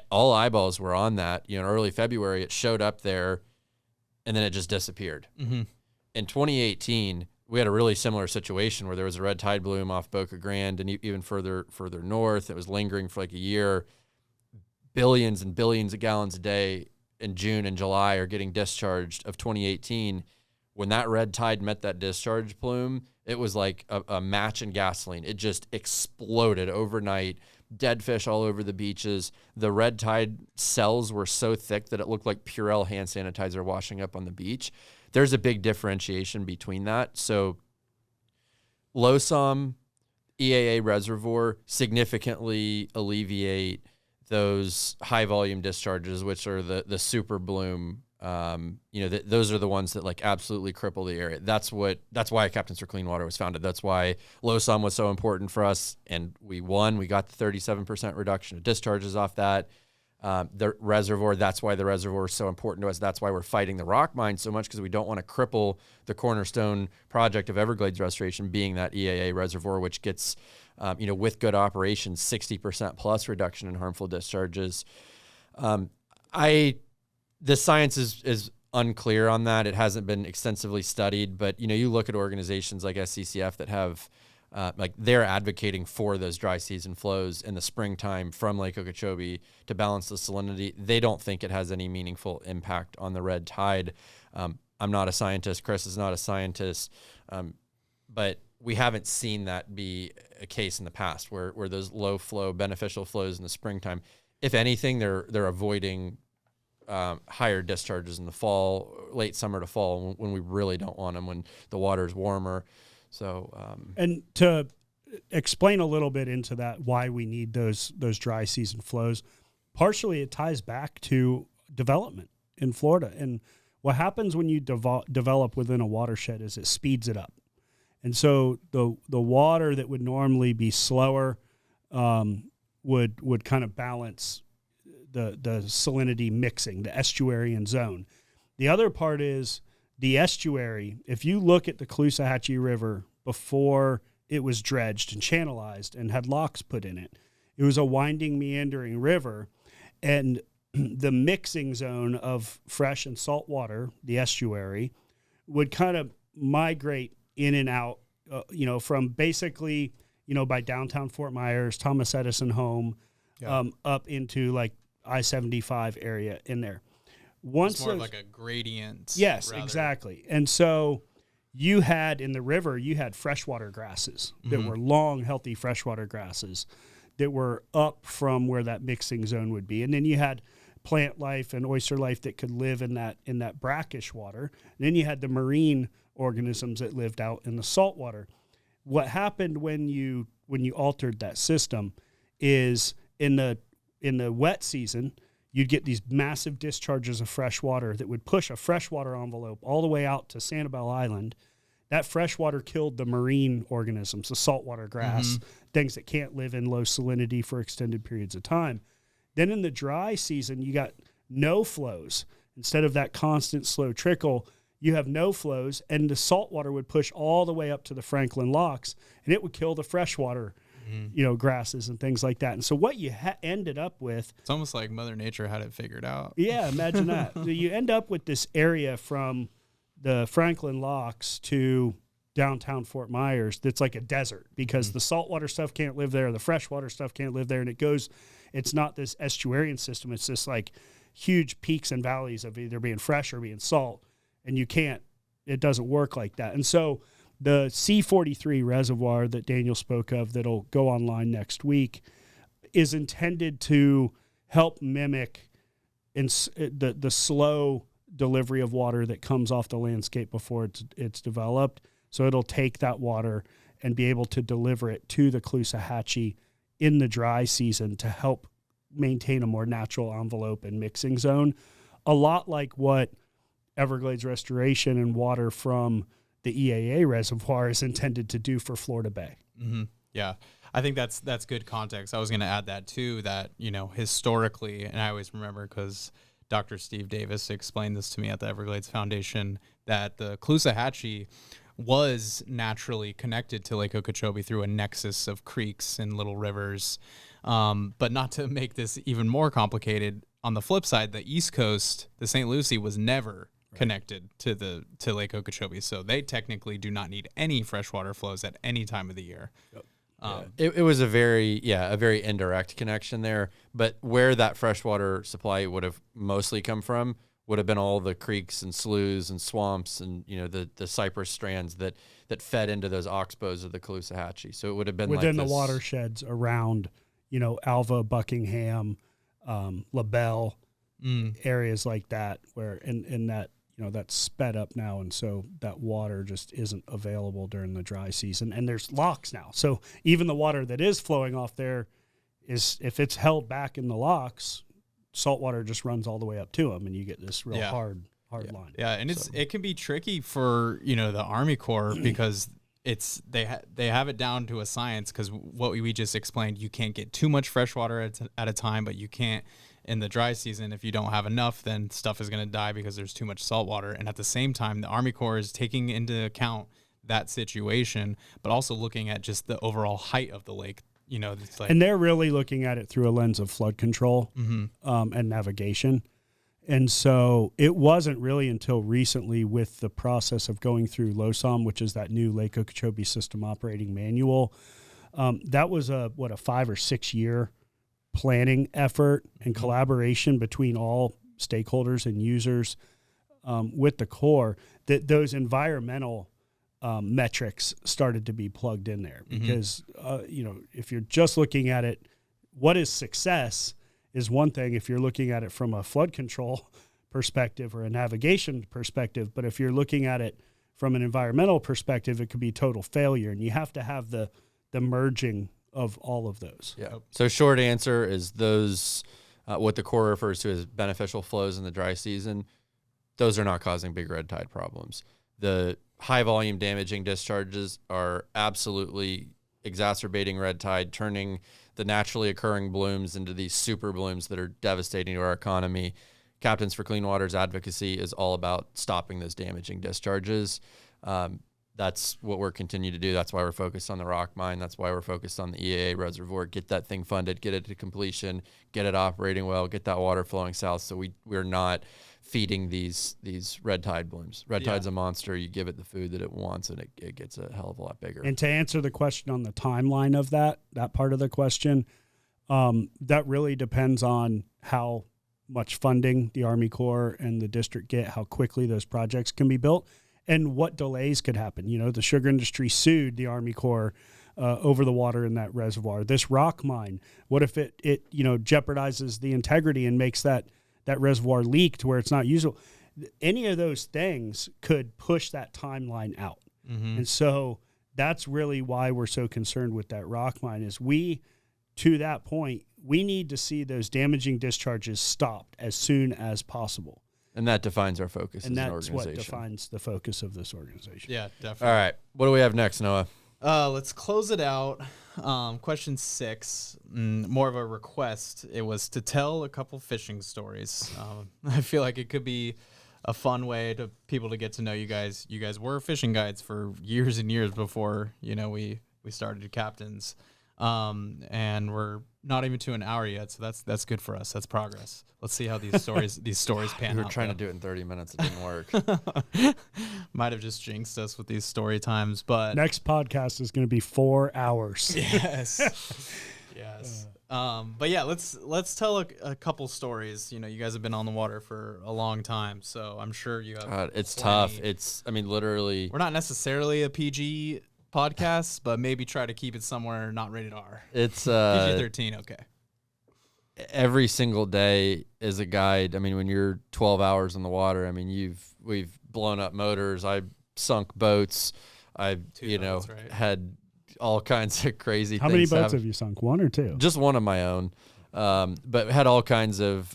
all eyeballs were on that. In early February, it showed up there and then it just disappeared. Mm-hmm. In 2018, we had a really similar situation where there was a red tide bloom off Boca Grande and even further north. It was lingering for like a year. Billions and billions of gallons a day in June and July are getting discharged of 2018. When that red tide met that discharge plume, it was like a match in gasoline. It just exploded overnight. Dead fish all over the beaches. The red tide cells were so thick that it looked like Purell hand sanitizer washing up on the beach. There's a big differentiation between that. So LOSOM, EAA reservoir significantly alleviate those high volume discharges, which are the super bloom. Those are the ones that like absolutely cripple the area. That's why Captains for Clean Water was founded. That's why LOSOM was so important for us. And we won. We got the 37% reduction of discharges off that. The reservoir, that's why the reservoir is so important to us. That's why we're fighting the rock mine so much, because we don't want to cripple the cornerstone project of Everglades restoration being that EAA reservoir, which gets, with good operations, 60% plus reduction in harmful discharges. The science is unclear on that. It hasn't been extensively studied, but you look at organizations like SCCF that have they're advocating for those dry season flows in the springtime from Lake Okeechobee to balance the salinity. They don't think it has any meaningful impact on the red tide. I'm not a scientist. Chris is not a scientist, but we haven't seen that be a case in the past where those low flow beneficial flows in the springtime. If anything, they're avoiding higher discharges in the fall, late summer to fall, when we really don't want them, when the water is warmer. So, and to explain a little bit into that, why we need those dry season flows, partially it ties back to development in Florida. And what happens when you develop within a watershed is it speeds it up. And so the water that would normally be slower would kind of balance the salinity mixing, the estuarian zone. The other part is the estuary. If you look at the Caloosahatchee River before it was dredged and channelized and had locks put in it, it was a winding, meandering river, and the mixing zone of fresh and salt water, the estuary, would kind of migrate in and out, from basically, by downtown Fort Myers, Thomas Edison home, up into like I-75 area in there. It's more of like a gradient. Yes, exactly. And so you had in the river, you had freshwater grasses that were long, healthy freshwater grasses that were up from where that mixing zone would be. And then you had plant life and oyster life that could live in that brackish water. And then you had the marine organisms that lived out in the salt water. What happened when you altered that system is in the wet season, you'd get these massive discharges of fresh water that would push a freshwater envelope all the way out to Sanibel Island. That fresh water killed the marine organisms, the saltwater grass, things that can't live in low salinity for extended periods of time. Then in the dry season, you got no flows. Instead of that constant slow trickle, you have no flows, and the saltwater would push all the way up to the Franklin Locks, and it would kill the freshwater grasses and things like that. And so what you ended up with... It's almost like Mother Nature had it figured out. Yeah, imagine that. So you end up with this area from the Franklin Locks to downtown Fort Myers that's like a desert, because the saltwater stuff can't live there, the freshwater stuff can't live there, and it's not this estuarian system, it's just like huge peaks and valleys of either being fresh or being salt, and it doesn't work like that. And so The C43 reservoir that Daniel spoke of that'll go online next week is intended to help mimic the slow delivery of water that comes off the landscape before it's developed. So it'll take that water and be able to deliver it to the Caloosahatchee in the dry season to help maintain a more natural envelope and mixing zone. A lot like what Everglades restoration and water from the EAA reservoir is intended to do for Florida Bay. Mm-hmm. Yeah. I think that's good context. I was going to add that too, that, historically, and I always remember because Dr. Steve Davis explained this to me at the Everglades Foundation, that the Caloosahatchee was naturally connected to Lake Okeechobee through a nexus of creeks and little rivers. But not to make this even more complicated, on the flip side, the East Coast, the St. Lucie, was never connected to Lake Okeechobee. So they technically do not need any freshwater flows at any time of the year. Yep. It was a very indirect connection there, but where that freshwater supply would have mostly come from would have been all the creeks and sloughs and swamps and the cypress strands that fed into those oxbows of the Caloosahatchee. So it would have been within like the watersheds around Alva, Buckingham, LaBelle, areas like that, where in that that's sped up now, and so that water just isn't available during the dry season. And there's locks now, so even the water that is flowing off there is, if it's held back in the locks, salt water just runs all the way up to them, and you get this real hard line. Yeah, and it can be tricky for the Army Corps because they have it down to a science, because what we just explained, you can't get too much fresh water at a time, but you can't in the dry season. If you don't have enough, then stuff is going to die because there's too much salt water. And at the same time, the Army Corps is taking into account that situation, but also looking at just the overall height of the lake. It's like, and they're really looking at it through a lens of flood control and navigation. And so it wasn't really until recently, with the process of going through LOSOM, which is that new Lake Okeechobee System Operating Manual, that was a 5 or 6 year planning effort and collaboration between all stakeholders and users with the Corps, that those environmental metrics started to be plugged in there. Because, if you're just looking at it, what is success is one thing if you're looking at it from a flood control perspective or a navigation perspective, but if you're looking at it from an environmental perspective, it could be total failure, and you have to have the merging of all of those. Yeah. So short answer is those, what the Corps refers to as beneficial flows in the dry season, those are not causing big red tide problems. The high volume damaging discharges are absolutely exacerbating red tide, turning the naturally occurring blooms into these super blooms that are devastating to our economy. Captains for Clean Water's advocacy is all about stopping those damaging discharges. That's what we're continuing to do. That's why we're focused on the rock mine. That's why we're focused on the EAA reservoir. Get that thing funded, get it to completion, get it operating well, get that water flowing south, so we're not feeding these red tide blooms. Red tide's a monster. You give it the food that it wants, and it gets a hell of a lot bigger. And to answer the question on the timeline of that part of the question, that really depends on how much funding the Army Corps and the district get, how quickly those projects can be built, and what delays could happen. The sugar industry sued the Army Corps over the water in that reservoir. This rock mine, what if it jeopardizes the integrity and makes that reservoir leak to where it's not usable? Any of those things could push that timeline out. And so that's really why we're so concerned with that rock mine, is to that point, we need to see those damaging discharges stopped as soon as possible. And that defines our focus as an organization. And that's what defines the focus of this organization. Yeah, definitely. All right. What do we have next, Noah? Let's close it out. Question 6, more of a request. It was to tell a couple fishing stories. I feel like it could be a fun way to people to get to know you guys. You guys were fishing guides for years and years before, we started Captains. And we're not even to an hour yet, so that's good for us. That's progress. Let's see how these stories pan out. We were trying to do it in 30 minutes. It didn't work. Might have just jinxed us with these story times, but next podcast is going to be 4 hours. Yes. Yes. But yeah, let's tell a couple stories. You know, you guys have been on the water for a long time, so I'm sure you have. It's plenty. tough. I mean, literally. We're not necessarily a PG podcast, but maybe try to keep it somewhere not rated R. It's PG-13, okay. Every single day is a guide. I mean, when you're 12 hours in the water, I mean, we've blown up motors. I've sunk boats. I've right. had all kinds of crazy How things. many boats have you sunk? One or two? Just one of my own. But had all kinds of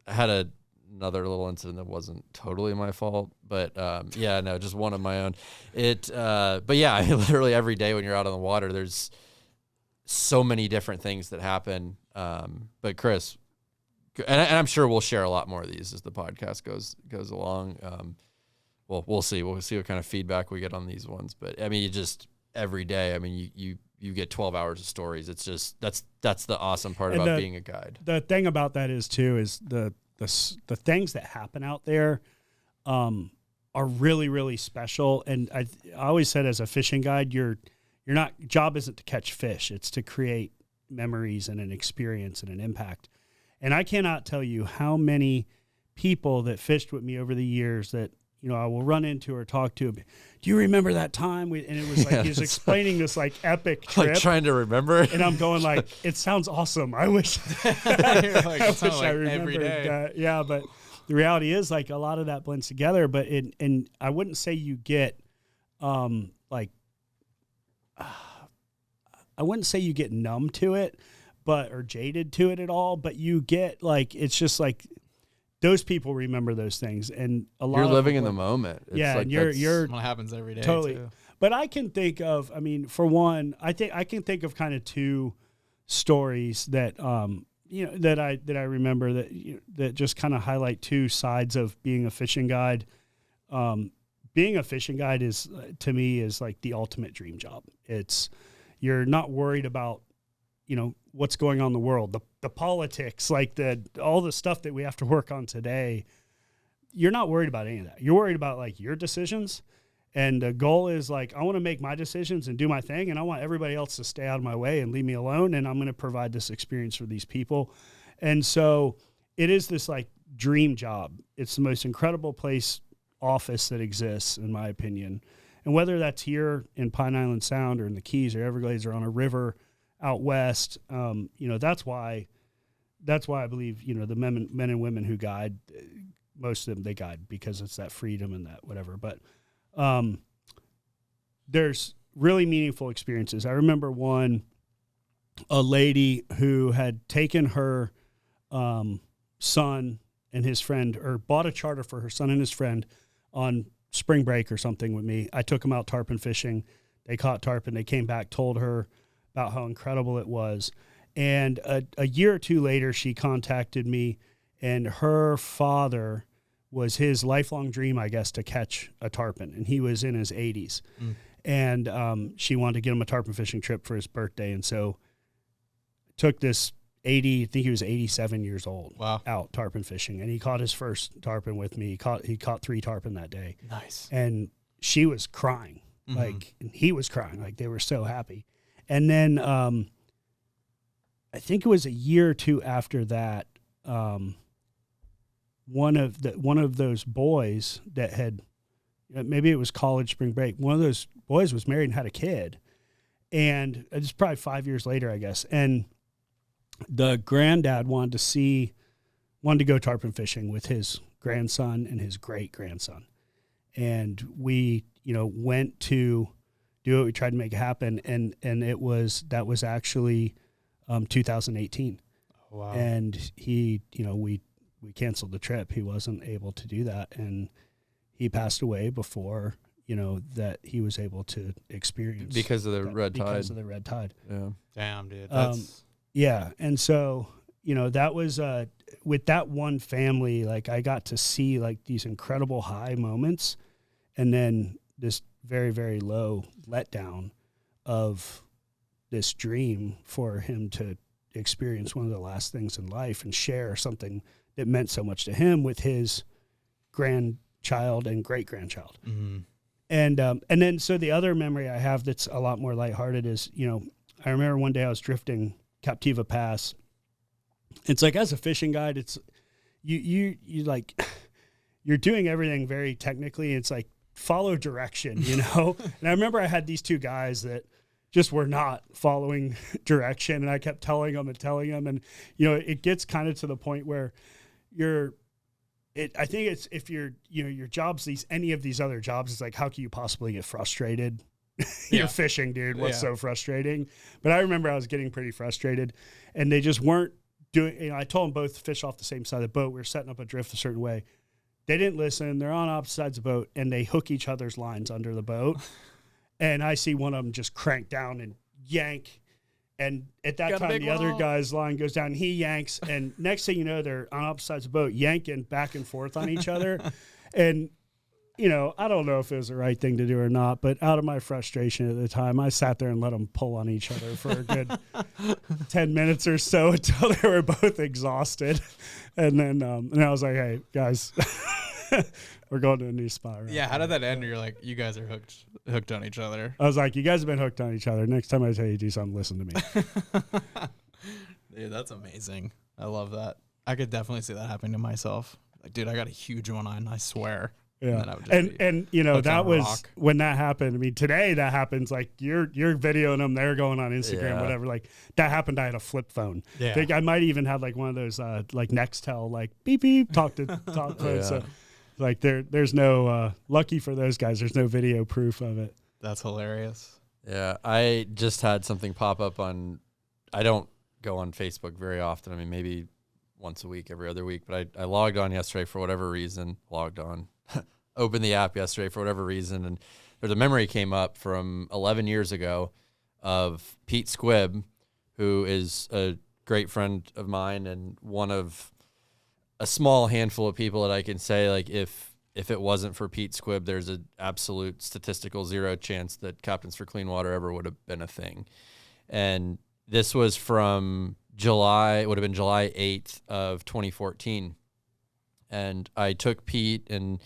had another little incident that wasn't totally my fault, but just one of my own. But yeah, I mean, literally every day when you're out on the water, there's so many different things that happen. But Chris, and I'm sure we'll share a lot more of these as the podcast goes along. We'll see. We'll see what kind of feedback we get on these ones. But I mean, you just every day. I mean, you get 12 hours of stories. It's just that's the awesome part about being a guide. The thing about that is the things that happen out there are really, really special. And I always said, as a fishing guide, your job isn't to catch fish. It's to create memories and an experience and an impact. And I cannot tell you how many people that fished with me over the years that, you know, I will run into or talk to. Do you remember that time? And it was like, he was explaining this like epic trip. Like trying to remember. And I'm going like, it sounds awesome. I wish, I remembered that. Yeah. But the reality is, like, a lot of that blends together, but and I wouldn't say you get, I wouldn't say you get numb to it, or jaded to it at all, but you get like, it's just like, those people remember those things, and a lot. You're of living in the moment. It's yeah, like and you're what happens every day. Totally. Too. But I can think of, I mean, for one, I can think of kind of two stories that that I remember that just kind of highlight two sides of being a fishing guide. Being a fishing guide is, to me, is like the ultimate dream job. You're not worried about, you know, what's going on in the world, the politics, like all the stuff that we have to work on today. You're not worried about any of that. You're worried about like your decisions. And the goal is like, I want to make my decisions and do my thing. And I want everybody else to stay out of my way and leave me alone. And I'm going to provide this experience for these people. And so it is this like dream job. It's the most incredible office that exists, in my opinion. And whether that's here in Pine Island Sound or in the Keys or Everglades or on a river out west, that's why I believe, you know, the men and women who guide, most of them, they guide because it's that freedom and that whatever. But there's really meaningful experiences. I remember a lady who had taken her son and his friend, or bought a charter for her son and his friend on spring break or something with me. I took them out tarpon fishing. They caught tarpon. They came back, told her about how incredible it was. And a year or two later, she contacted me, and her father was his lifelong dream, I guess, to catch a tarpon. And he was in his 80s. And she wanted to get him a tarpon fishing trip for his birthday. And so took this I think he was 87 years old, out tarpon fishing. And he caught his first tarpon with me. He caught 3 tarpon that day. Nice. And she was crying. Like, and he was crying. Like, they were so happy. And then I think it was a year or two after that, one of those boys that had, maybe it was college spring break, one of those boys was married and had a kid. And it's probably 5 years later, I guess. And the granddad wanted to go tarpon fishing with his grandson and his great grandson. And we, went to do it. We tried to make it happen. And that was actually 2018. Wow. And he, we canceled the trip. He wasn't able to do that. And he passed away before, that he was able to experience. Because of the red tide. Because of the red tide. Yeah. Damn, dude. That's... Yeah. And so, that was, with that one family, like, I got to see like these incredible high moments, and then this very, very low letdown of this dream for him to experience one of the last things in life and share something that meant so much to him with his grandchild and great grandchild. Mm-hmm. And then, so the other memory I have that's a lot more lighthearted is, I remember one day I was drifting Captiva Pass. It's like, as a fishing guide, it's you like you're doing everything very technically. It's like, follow direction, you know? And I remember I had these two guys that just were not following direction, and I kept telling them. And, you know, it gets kind of to the point where I think it's, if you're, you know, your job's any of these other jobs, it's like, how can you possibly get frustrated? You're fishing, dude. What's so frustrating? But I remember I was getting pretty frustrated, and they just weren't doing, you know, I told them both to fish off the same side of the boat. We were setting up a drift a certain way. They didn't listen. They're on opposite sides of the boat, and they hook each other's lines under the boat. And I see one of them just crank down and yank. And at that time, the other guy's line goes down, and he yanks. And next thing you know, they're on opposite sides of the boat, yanking back and forth on each other. And, you know, I don't know if it was the right thing to do or not, but out of my frustration at the time, I sat there and let them pull on each other for a good 10 minutes or so until they were both exhausted. And then and I was like, hey, guys, we're going to a new spot. Right? Yeah, how did that end? You're like, you guys are hooked on each other. I was like, you guys have been hooked on each other. Next time I tell you to do something, listen to me. Dude, that's amazing. I love that. I could definitely see that happening to myself. Like, dude, I got a huge one on, I swear. Yeah. And you know, that was when that happened. I mean, today that happens, like you're videoing them, they're going on Instagram, whatever. Like that happened. I had a flip phone. Yeah. I think I might even have like one of those like Nextel, like beep beep talk to phone. So like there's no lucky for those guys, there's no video proof of it. That's hilarious. Yeah. I just had something pop up on, I don't go on Facebook very often. I mean, maybe once a week, every other week, but I logged on yesterday for whatever reason, opened the app yesterday for whatever reason, and there's a memory came up from 11 years ago of Pete Squibb, who is a great friend of mine and one of a small handful of people that I can say, like, if it wasn't for Pete Squibb, there's an absolute statistical zero chance that Captains for Clean Water ever would have been a thing. And this was from July, it would have been July 8th of 2014. And I took Pete, and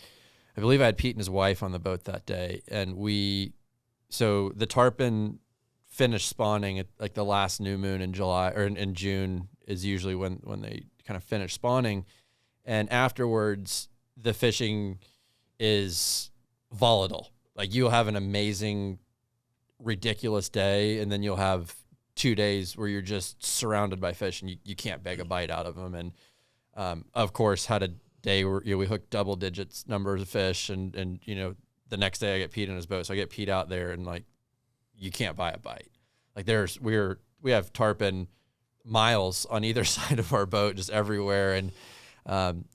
I believe I had Pete and his wife on the boat that day. And so the tarpon finished spawning at like the last new moon in July, or in June is usually when they kind of finish spawning. And afterwards, the fishing is volatile. Like you'll have an amazing, ridiculous day, and then you'll have 2 days where you're just surrounded by fish and you can't beg a bite out of them. And of course, had a day where we hooked double digits numbers of fish, and you know, the next day I get Pete in his boat, so I get Pete out there, and like you can't buy a bite. Like we have tarpon miles on either side of our boat, just everywhere, and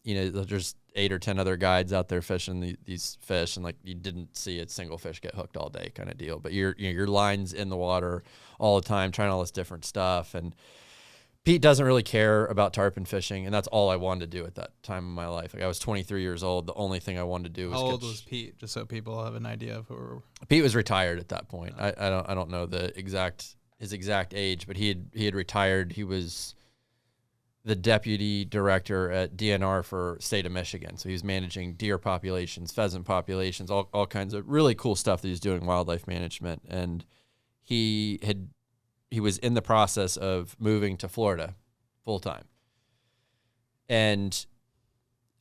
you know, there's 8 or 10 other guides out there fishing these fish, and like you didn't see a single fish get hooked all day, kind of deal. But your line's in the water all the time, trying all this different stuff. And Pete doesn't really care about tarpon fishing, and that's all I wanted to do at that time in my life. Like I was 23 years old. The only thing I wanted to do was How old was Pete? Just so people have an idea of who. Pete was retired at that point. I don't know his exact age, but he had retired. He was the deputy director at DNR for state of Michigan. So he was managing deer populations, pheasant populations, all kinds of really cool stuff that he's doing, wildlife management. And he was in the process of moving to Florida full time. And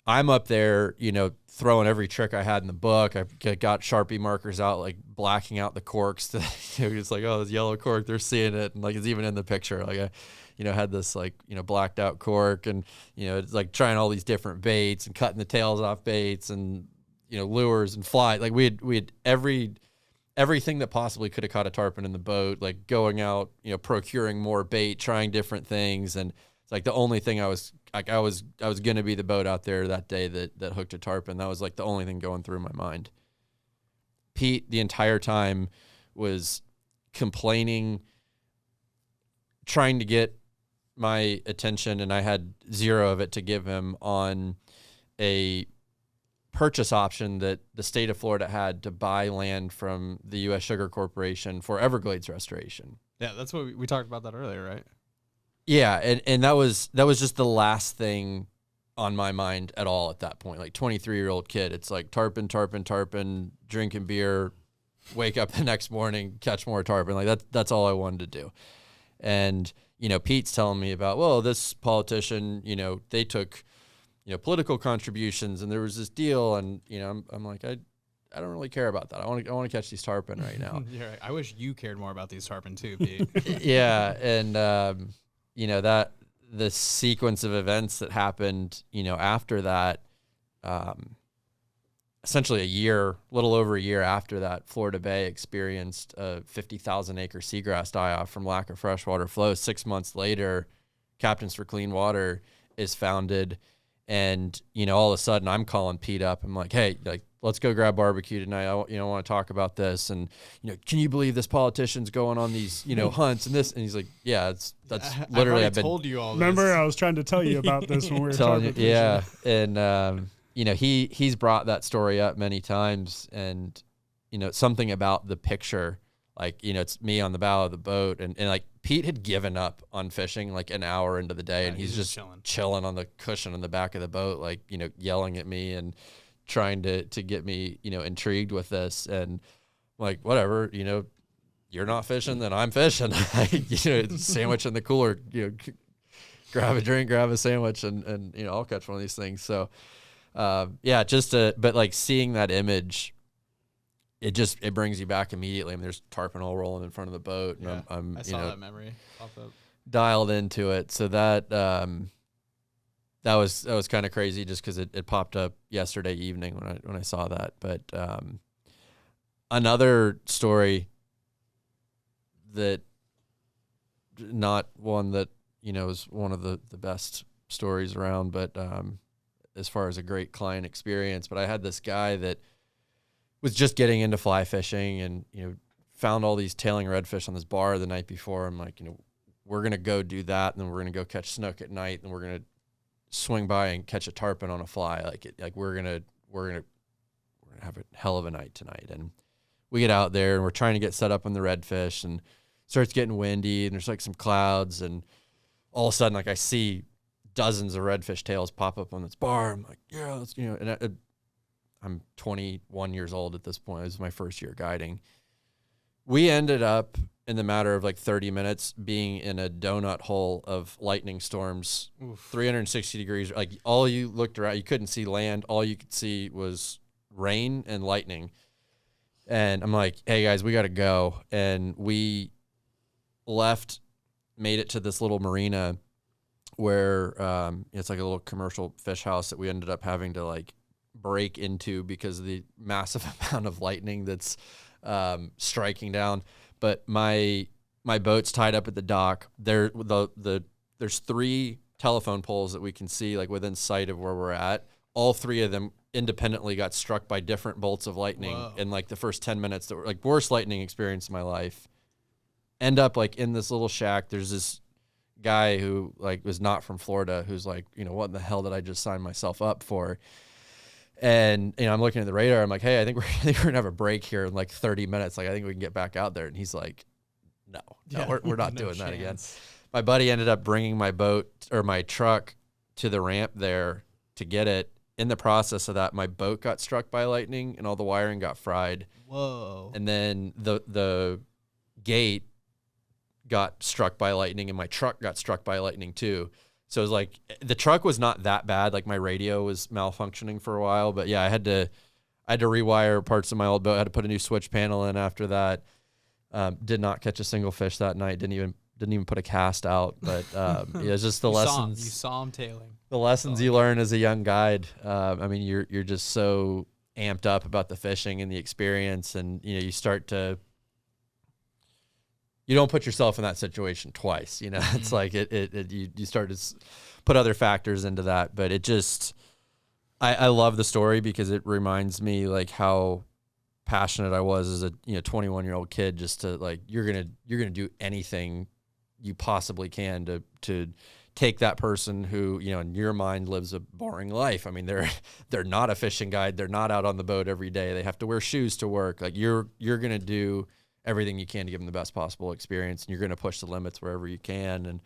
I'm up there, you know, throwing every trick I had in the book. I got Sharpie markers out, like blacking out the corks. It's like, oh, this yellow cork, they're seeing it. And like, it's even in the picture. Like I, you know, had this like, you know, blacked out cork, and, you know, it's like trying all these different baits and cutting the tails off baits and, you know, lures and fly. Like we had everything that possibly could have caught a tarpon in the boat, like going out, you know, procuring more bait, trying different things. And it's like the only thing I was going to be the boat out there that day that hooked a tarpon. That was like the only thing going through my mind. Pete, the entire time, was complaining, trying to get my attention, and I had zero of it to give him on a purchase option that the state of Florida had to buy land from the U.S. Sugar Corporation for Everglades restoration. Yeah, that's what we talked about that earlier, right? Yeah, and that was just the last thing on my mind at all at that point. Like 23-year-old kid, it's like tarpon, drinking beer, wake up the next morning, catch more tarpon. Like that's all I wanted to do. And Pete's telling me about, well, this politician, they took, political contributions and there was this deal. And, I'm like, I don't really care about that. I want to catch these tarpon right now. You're right. I wish you cared more about these tarpon too, Pete. Yeah. And, that the sequence of events that happened, after that, essentially a little over a year after that, Florida Bay experienced a 50,000 acre seagrass die-off from lack of freshwater flow. 6 months later, Captains for Clean Water is founded. And, all of a sudden I'm calling Pete up. I'm like, hey, let's go grab barbecue tonight. I want to talk about this. And, can you believe this politician's going on these, hunts and this? And he's like, yeah, that's literally, I've told you all this. Remember, I was trying to tell you about this when we were talking. Yeah. And, he's brought that story up many times, and, something about the picture, it's me on the bow of the boat, and Pete had given up on fishing an hour into the day, and he's just chilling on the cushion in the back of the boat, yelling at me and trying to get me, intrigued with this. And whatever, you're not fishing, then I'm fishing. Sandwich in the cooler, grab a drink, grab a sandwich, and I'll catch one of these things. So, but seeing that image, it brings you back immediately. I mean, there's tarpon all rolling in front of the boat, and I saw that memory pop up. Dialed into it. So that was kind of crazy, just because it popped up yesterday evening when I saw that. But another story that, not one that is one of the best stories around, but as far as a great client experience. But I had this guy that was just getting into fly fishing, and found all these tailing redfish on this bar the night before. I'm like, we're gonna go do that, and then we're gonna go catch snook at night, and we're gonna swing by and catch a tarpon on a fly. We're gonna have a hell of a night tonight. And we get out there, and we're trying to get set up on the redfish, and starts getting windy, and there's some clouds, and all of a sudden I see dozens of redfish tails pop up on this bar. I'm like, yeah, let's, and I'm 21 years old at this point. This is my first year guiding. We ended up, in the matter of 30 minutes, being in a donut hole of lightning storms. Oof. 360 degrees. All you looked around, you couldn't see land. All you could see was rain and lightning. And I'm like, hey guys, we got to go. And we left, made it to this little marina where it's a little commercial fish house that we ended up having to break into because of the massive amount of lightning that's striking down. But my boat's tied up at the dock. There's 3 telephone poles that we can see within sight of where we're at. All 3 of them independently got struck by different bolts of lightning. Whoa. In the first 10 minutes, that were worst lightning experience of my life. End up in this little shack. There's this guy who was not from Florida, who's what in the hell did I just sign myself up for? And I'm looking at the radar. I'm like, hey, I think we're gonna have a break here in 30 minutes. I think we can get back out there. And he's like, no, we're not doing that again. My buddy ended up bringing my boat or my truck to the ramp there to get it. In the process of that, my boat got struck by lightning, and all the wiring got fried. Whoa! And then the gate got struck by lightning, and my truck got struck by lightning too. So it was the truck was not that bad. My radio was malfunctioning for a while, but yeah, I had to rewire parts of my old boat. I had to put a new switch panel in after that. Did not catch a single fish that night. Didn't even put a cast out. But it was just the lessons. You saw him tailing. The lessons you learn as a young guide. I mean, you're just so amped up about the fishing and the experience, and you start to. You don't put yourself in that situation twice, It's you start to put other factors into that, but it just, I love the story because it reminds me how passionate I was as a 21-year-old kid, just to you're gonna do anything you possibly can to take that person who in your mind lives a boring life. I mean, they're not a fishing guide, they're not out on the boat every day, they have to wear shoes to work. You're gonna do everything you can to give them the best possible experience, and you're going to push the limits wherever you can.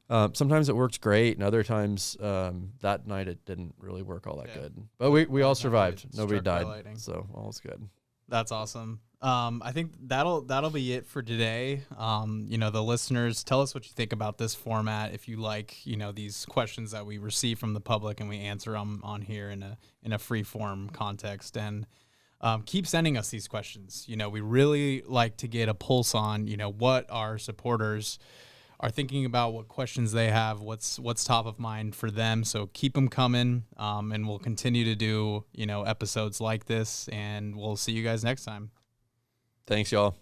And sometimes it works great, and other times that night it didn't really work all that good. But we all survived. Nobody died, so all was good. That's awesome. I think that'll be it for today. The listeners, tell us what you think about this format. If you like, these questions that we receive from the public and we answer them on here in a free form context, and keep sending us these questions. We really like to get a pulse on, what our supporters are thinking about, what questions they have, what's top of mind for them. So keep them coming, and we'll continue to do, episodes like this, and we'll see you guys next time. Thanks, y'all.